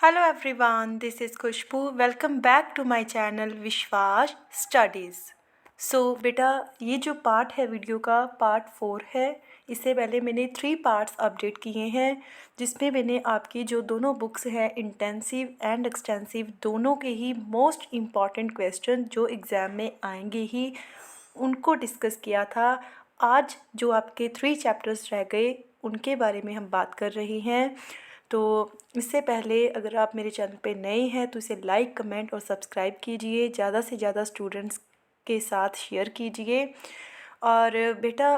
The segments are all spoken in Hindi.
Hello everyone, this is Khushbu. Welcome back to my channel विश्वास स्टडीज़। बेटा ये जो पार्ट है वीडियो का पार्ट 4 है। इससे पहले मैंने 3 पार्ट्स अपडेट किए हैं जिसमें मैंने आपकी जो दोनों बुक्स हैं इंटेंसिव एंड एक्सटेंसिव दोनों के ही मोस्ट इम्पॉर्टेंट क्वेश्चन जो एग्ज़ाम में आएंगे ही उनको डिस्कस किया था। आज जो आपके 3 चैप्टर्स रह गए उनके बारे में हम बात कर रहे हैं। तो इससे पहले अगर आप मेरे चैनल पे नए हैं तो इसे लाइक कमेंट और सब्सक्राइब कीजिए, ज़्यादा से ज़्यादा स्टूडेंट्स के साथ शेयर कीजिए। और बेटा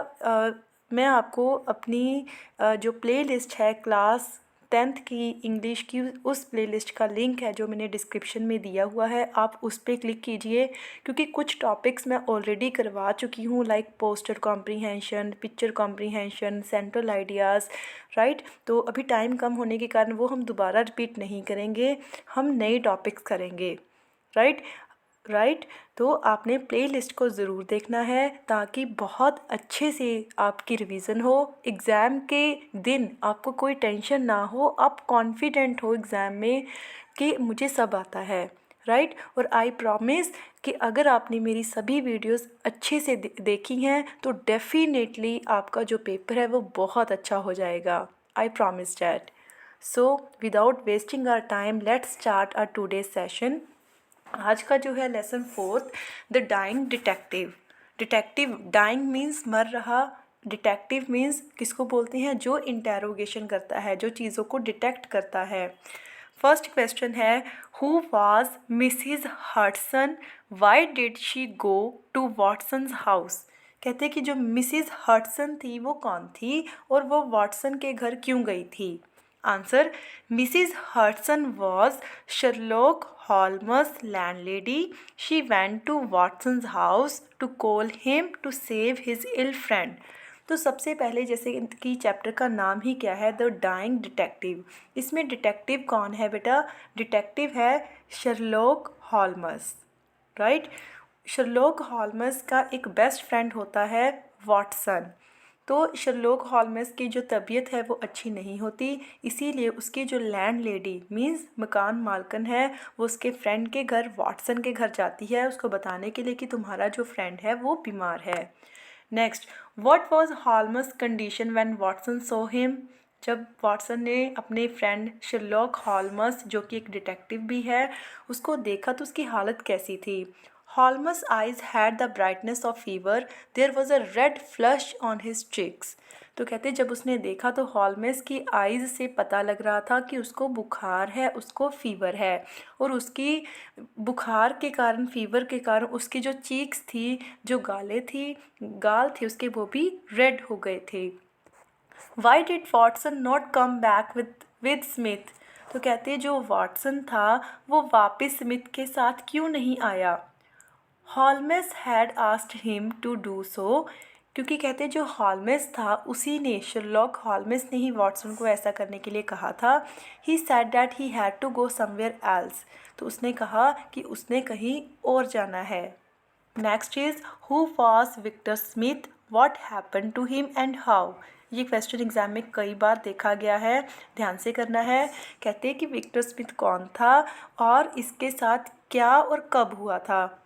मैं आपको अपनी जो प्लेलिस्ट है क्लास 10th की इंग्लिश की उस प्लेलिस्ट का लिंक है जो मैंने डिस्क्रिप्शन में दिया हुआ है, आप उस पर क्लिक कीजिए क्योंकि कुछ टॉपिक्स मैं ऑलरेडी करवा चुकी हूँ like poster comprehension, picture comprehension, central ideas, right. तो अभी टाइम कम होने के कारण वो हम दोबारा रिपीट नहीं करेंगे, हम नए टॉपिक्स करेंगे, राइट। तो आपने प्लेलिस्ट को ज़रूर देखना है ताकि बहुत अच्छे से आपकी रिवीजन हो, एग्ज़ाम के दिन आपको कोई टेंशन ना हो, आप कॉन्फिडेंट हो एग्ज़ाम में कि मुझे सब आता है, राइट। और आई प्रॉमिस कि अगर आपने मेरी सभी वीडियोस अच्छे से देखी हैं तो डेफिनेटली आपका जो पेपर है वो बहुत अच्छा हो जाएगा। I promise that. So without wasting our time let's start our today session. आज का जो है lesson 4 the dying detective. Detective dying means मर रहा, डिटेक्टिव मीन्स किसको बोलते हैं जो इंटेरोगेशन करता है, जो चीज़ों को डिटेक्ट करता है। फर्स्ट क्वेश्चन है who was Mrs Hudson, why did she go to Watson's house. कहते हैं कि जो मिसिज हडसन थी वो कौन थी और वो वाटसन के घर क्यों गई थी। Answer Mrs Hudson was Sherlock Holmes' landlady. She went to Watson's house to call him to save his ill friend. तो सबसे पहले जैसे कि चैप्टर का नाम ही क्या है, द डाइंग डिटेक्टिव। इसमें डिटेक्टिव कौन है बेटा? डिटेक्टिव है शर्लॉक हॉल्मस, राइट। शर्लॉक हॉल्मस का एक बेस्ट फ्रेंड होता है वाटसन। तो शर्लॉक हॉल्मस की जो तबीयत है वो अच्छी नहीं होती, इसीलिए उसकी जो लैंड लेडी मीन्स मकान मालकन है वो उसके फ्रेंड के घर वाटसन के घर जाती है उसको बताने के लिए कि तुम्हारा जो फ्रेंड है वो बीमार है। Next, what was Holmes condition when Watson saw him. जब वाटसन ने अपने फ्रेंड शर्लॉक हॉल्मस जो कि एक डिटेक्टिव भी है उसको देखा तो उसकी हालत कैसी थी। Holmes' eyes had the brightness of fever. There was a red flush on his cheeks. तो कहते जब उसने देखा तो हॉलमेस की आइज़ से पता लग रहा था कि उसको बुखार है, उसको फीवर है, और उसकी बुखार के कारण, फीवर के कारण उसकी जो चीक्स थी, जो गाल थे उसके वो भी रेड हो गए थे। Why did Watson not come back with Smith. तो कहते जो वाटसन था वो वापस स्मिथ के साथ क्यों नहीं आया। Holmes had asked him to do so, क्योंकि कहते जो हॉल्मेस था उसी ने, शर्लॉक हॉल्मेस ने ही वाटसन को ऐसा करने के लिए कहा था। He said that he had to go somewhere else. तो उसने कहा कि उसने कहीं और जाना है। Next is who was Victor Smith, what happen to him and how. ये क्वेश्चन एग्जाम में कई बार देखा गया है, ध्यान से करना है। कहते हैं कि विक्टर स्मिथ कौन था और इसके साथ क्या और कब हुआ था।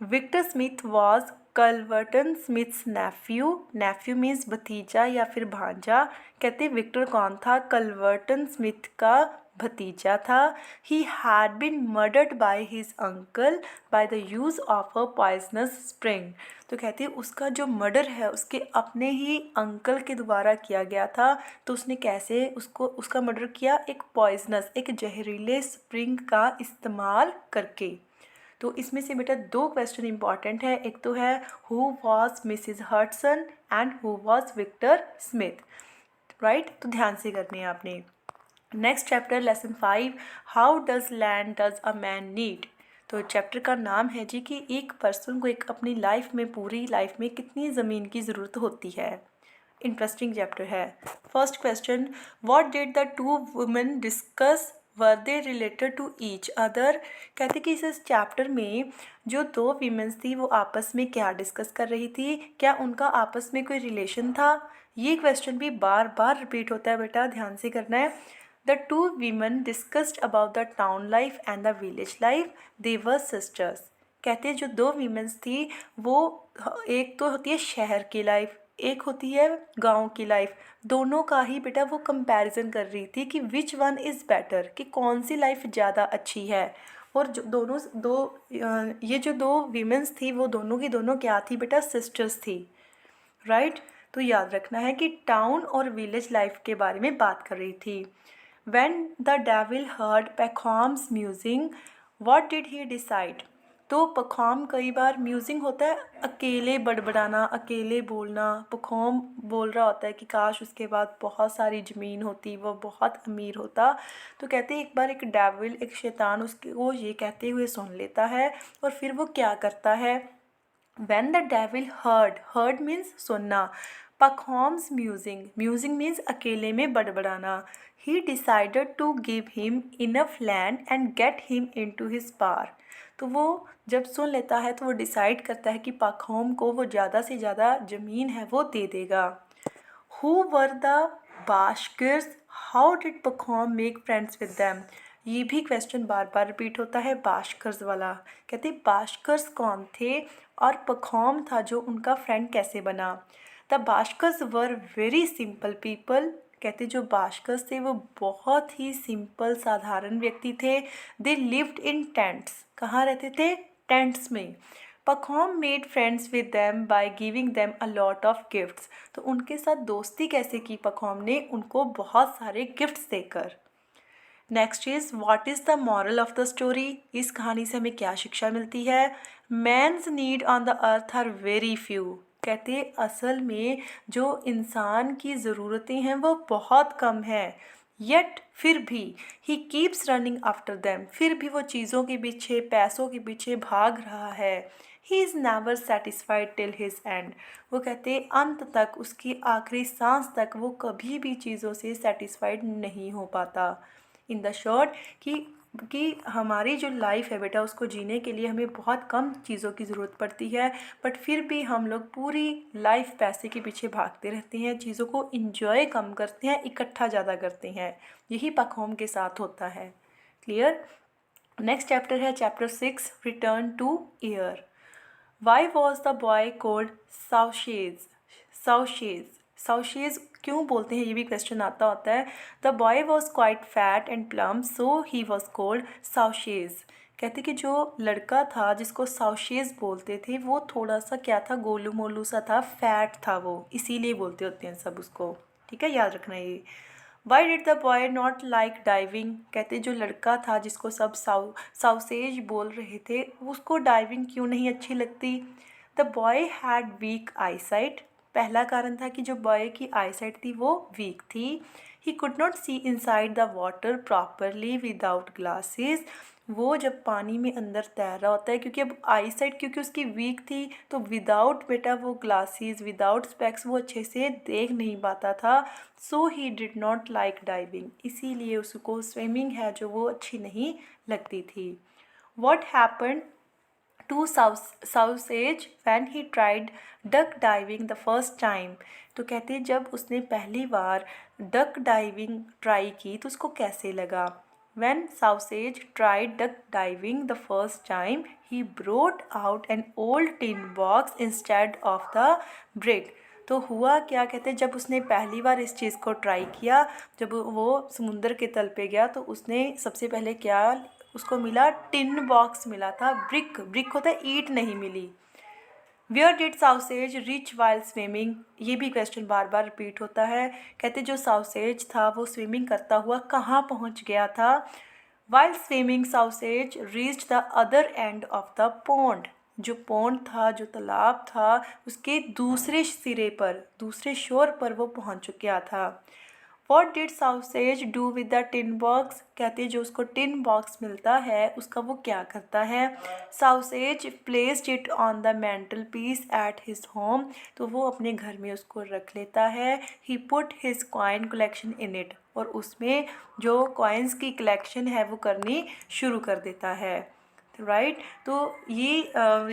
Victor Smith was Culverton Smith's nephew. Nephew means भतीजा या फिर भांजा। कहते विक्टर कौन था? कल्वर्टन स्मिथ का भतीजा था। He had been murdered by his uncle by the use of a poisonous spring. तो कहती है उसका जो मर्डर है उसके अपने ही अंकल के द्वारा किया गया था। तो उसने कैसे उसका मर्डर किया? एक पॉइजनस, एक जहरीले स्प्रिंग का इस्तेमाल करके। तो इसमें से बेटा 2 क्वेश्चन इंपॉर्टेंट है, एक तो है who was Mrs Hudson and who was Victor Smith, right. तो ध्यान से करने हैं आपने। Next chapter lesson 5 how does land does a man need. तो चैप्टर का नाम है जी कि एक पर्सन को एक अपनी लाइफ में, पूरी लाइफ में कितनी ज़मीन की ज़रूरत होती है। इंटरेस्टिंग चैप्टर है। First question, what did the 2 women discuss, were they related to each other. कहते कि इस चैप्टर में जो 2 वीमेंस थी वो आपस में क्या डिस्कस कर रही थी, क्या उनका आपस में कोई रिलेशन था। ये क्वेश्चन भी बार बार रिपीट होता है बेटा, ध्यान से करना है। The two women discussed about the town life and the village life, they were sisters. कहते हैं जो दो वीमेंस थी वो एक तो होती है शहर की लाइफ, एक होती है गांव की लाइफ। दोनों का ही बेटा वो कंपैरिजन कर रही थी कि विच वन इज़ बेटर, कि कौन सी लाइफ ज़्यादा अच्छी है। और जो दोनों दो ये जो दो वीमेंस थी वो दोनों की दोनों क्या थी बेटा, सिस्टर्स थी, राइट। तो याद रखना है कि टाउन और विलेज लाइफ के बारे में बात कर रही थी। When the devil heard Pakhom's musing, what did he decide? तो पखोम कई बार म्यूजिंग होता है अकेले बड़बड़ाना, अकेले बोलना। पखोम बोल रहा होता है कि काश उसके बाद बहुत सारी ज़मीन होती, वो बहुत अमीर होता। तो कहते हैं एक बार एक डेविल, एक शैतान उसके वो ये कहते हुए सुन लेता है और फिर वो क्या करता है। When the devil heard means सुनना, Pakhom's musing means अकेले में बड़बड़ाना, he decided to give him enough land and get him into his power। तो वो जब सुन लेता है तो वो डिसाइड करता है कि पाखोम को वो ज़्यादा से ज़्यादा ज़मीन है वो दे देगा। Who were the Bashkirs? How did Pakhom make friends with them? ये भी क्वेश्चन बार बार रिपीट होता है, बाशकर्स वाला। कहते बाशकर्स कौन थे और पखोम था जो उनका फ्रेंड कैसे बना। The Bashkirs were very simple people. कहते जो बाशकर्स थे वो बहुत ही सिंपल साधारण व्यक्ति थे। They lived in tents. कहाँ रहते थे, टेंट्स में। Pahom made friends with them by giving them a lot of gifts. तो उनके साथ दोस्ती कैसे की पखोम ने, उनको बहुत सारे गिफ्ट्स देकर। Next is what is the moral of the story. इस कहानी से हमें क्या शिक्षा मिलती है। Man's need on the earth are very few. कहते असल में जो इंसान की ज़रूरतें हैं वो बहुत कम है। येट फिर भी he keeps running after them, फिर भी वो चीज़ों के पीछे, पैसों के पीछे भाग रहा है। He is never satisfied till his and. वो कहते अंत तक, उसकी आखिरी सांस तक वो कभी भी चीज़ों से सेटिस्फाइड नहीं हो पाता। इन द शॉर्ट कि हमारी जो लाइफ है बेटा उसको जीने के लिए हमें बहुत कम चीज़ों की ज़रूरत पड़ती है, बट फिर भी हम लोग पूरी लाइफ पैसे के पीछे भागते रहते हैं, चीज़ों को इंजॉय कम करते हैं, इकट्ठा ज़्यादा करते हैं। यही पखोम के साथ होता है। क्लियर। नेक्स्ट चैप्टर है chapter 6, return to air. Why was the boy called Sausages. Sausages Sausages क्यों बोलते हैं, ये भी क्वेश्चन आता होता है। The boy was quite fat and plump so he was called Sausages. कहते कि जो लड़का था जिसको साउशेज बोलते थे वो थोड़ा सा क्या था, गोलू मोलू सा था, फैट था वो, इसीलिए बोलते होते हैं सब उसको। ठीक है, याद रखना ये। Why did the boy not like diving. कहते जो लड़का था जिसको सब साउसेज बोल रहे थे उसको डाइविंग क्यों नहीं अच्छी लगती। The boy had weak eyesight. पहला कारण था कि जो बॉय की आईसाइट थी वो वीक थी। He could not see inside the water properly without glasses. वो जब पानी में अंदर तैर रहा होता है, क्योंकि अब आईसाइट क्योंकि उसकी वीक थी तो विदाउट बेटा वो ग्लासेस, विदाउट स्पेक्स वो अच्छे से देख नहीं पाता था। So he did not like diving, इसीलिए उसको स्विमिंग है जो वो अच्छी नहीं लगती थी। What happen to Sausage when he tried duck diving the first time. तो कहते जब उसने पहली बार डक डाइविंग ट्राई की तो उसको कैसे लगा। When Sausage tried duck diving the first time, he brought out an old tin box instead of the brick। तो हुआ क्या, कहते हैं जब उसने पहली बार इस चीज़ को ट्राई किया, जब वो समुंदर के तल पे गया तो उसने सबसे पहले क्या उसको मिला, टिन बॉक्स मिला था, ब्रिक होता है ईंट नहीं मिली। Where did Sausages reach while swimming. ये भी क्वेश्चन बार बार रिपीट होता है। कहते जो साउसेज था वो स्विमिंग करता हुआ कहाँ पहुँच गया था। While swimming साउसेज reached the other end of the pond. जो पॉन्ड था, जो तालाब था, उसके दूसरे सिरे पर, दूसरे शोर पर वो पहुँच गया था। What did साउसेज do with the tin box. कहते जो उसको टिन बॉक्स मिलता है उसका वो क्या करता है। Sausages placed it on the mantel piece at his home. तो वो अपने घर में उसको रख लेता है। He put his coin collection in it. और उसमें जो कॉइन्स की कलेक्शन है वो करनी शुरू कर देता है। राइट। तो ये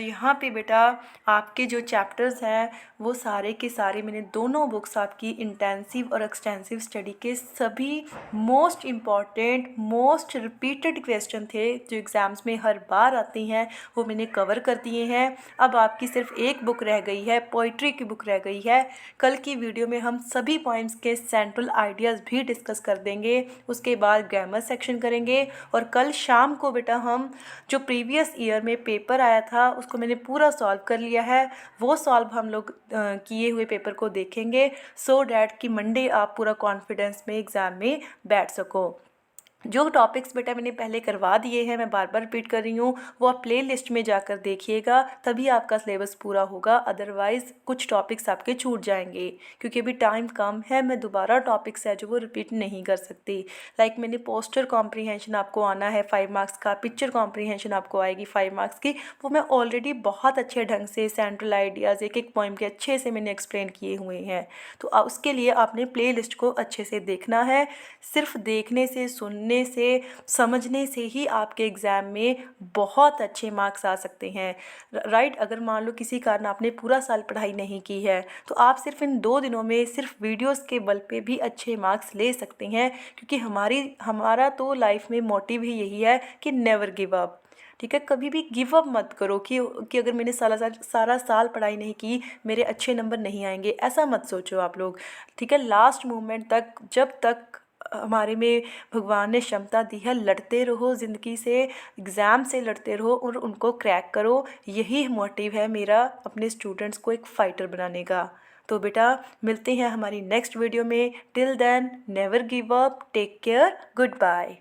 यहाँ पे बेटा आपके जो चैप्टर्स हैं वो सारे के सारे मैंने दोनों बुक्स आपकी इंटेंसिव और एक्सटेंसिव स्टडी के सभी most important most repeated question थे जो एग्ज़ाम्स में हर बार आती हैं वो मैंने कवर कर दिए हैं। अब आपकी सिर्फ एक बुक रह गई है, पोइट्री की बुक रह गई है। कल की वीडियो में हम सभी पॉइंट्स के सेंट्रल आइडियाज़ भी डिस्कस कर देंगे, उसके बाद ग्रामर सेक्शन करेंगे। और कल शाम को बेटा हम जो प्रीवियस ईयर में पेपर आया था उसको मैंने पूरा सॉल्व कर लिया है, वो सॉल्व हम लोग किए हुए पेपर को देखेंगे सो डैट कि मंडे आप पूरा कॉन्फिडेंस में एग्ज़ाम में बैठ सको। जो टॉपिक्स बेटा मैंने पहले करवा दिए हैं, मैं बार बार रिपीट कर रही हूँ, वो आप प्ले लिस्ट में जाकर देखिएगा, तभी आपका सिलेबस पूरा होगा। अदरवाइज़ कुछ टॉपिक्स आपके छूट जाएंगे क्योंकि अभी टाइम कम है, मैं दोबारा टॉपिक्स है जो वो रिपीट नहीं कर सकती। लाइक मैंने पोस्टर कॉम्प्रीहेंशन आपको आना है 5 मार्क्स का, पिक्चर कॉम्प्रीहेंशन आपको आएगी 5 मार्क्स की, वो मैं ऑलरेडी बहुत अच्छे ढंग से सेंट्रल आइडियाज़ एक एक पॉइंट के अच्छे से मैंने एक्सप्लेन किए हुए हैं। तो उसके लिए आपने प्ले लिस्ट को अच्छे से देखना है। सिर्फ देखने से, सुनने से, समझने से ही आपके एग्ज़ाम में बहुत अच्छे मार्क्स आ सकते हैं। राइट। अगर मान लो किसी कारण आपने पूरा साल पढ़ाई नहीं की है तो आप सिर्फ इन 2 दिनों में सिर्फ वीडियोस के बल पे भी अच्छे मार्क्स ले सकते हैं, क्योंकि हमारा तो लाइफ में मोटिव ही यही है कि नेवर गिव अप। ठीक है, कभी भी गिव अप मत करो कि अगर मैंने सारा साल पढ़ाई नहीं की मेरे अच्छे नंबर नहीं आएंगे, ऐसा मत सोचो आप लोग। ठीक है, लास्ट मोमेंट तक, जब तक हमारे में भगवान ने क्षमता दी है, लड़ते रहो ज़िंदगी से, एग्ज़ाम से लड़ते रहो और उनको क्रैक करो। यही मोटिव है मेरा अपने स्टूडेंट्स को एक फ़ाइटर बनाने का। तो बेटा मिलते हैं हमारी नेक्स्ट वीडियो में। Till then never give up, take care, good bye.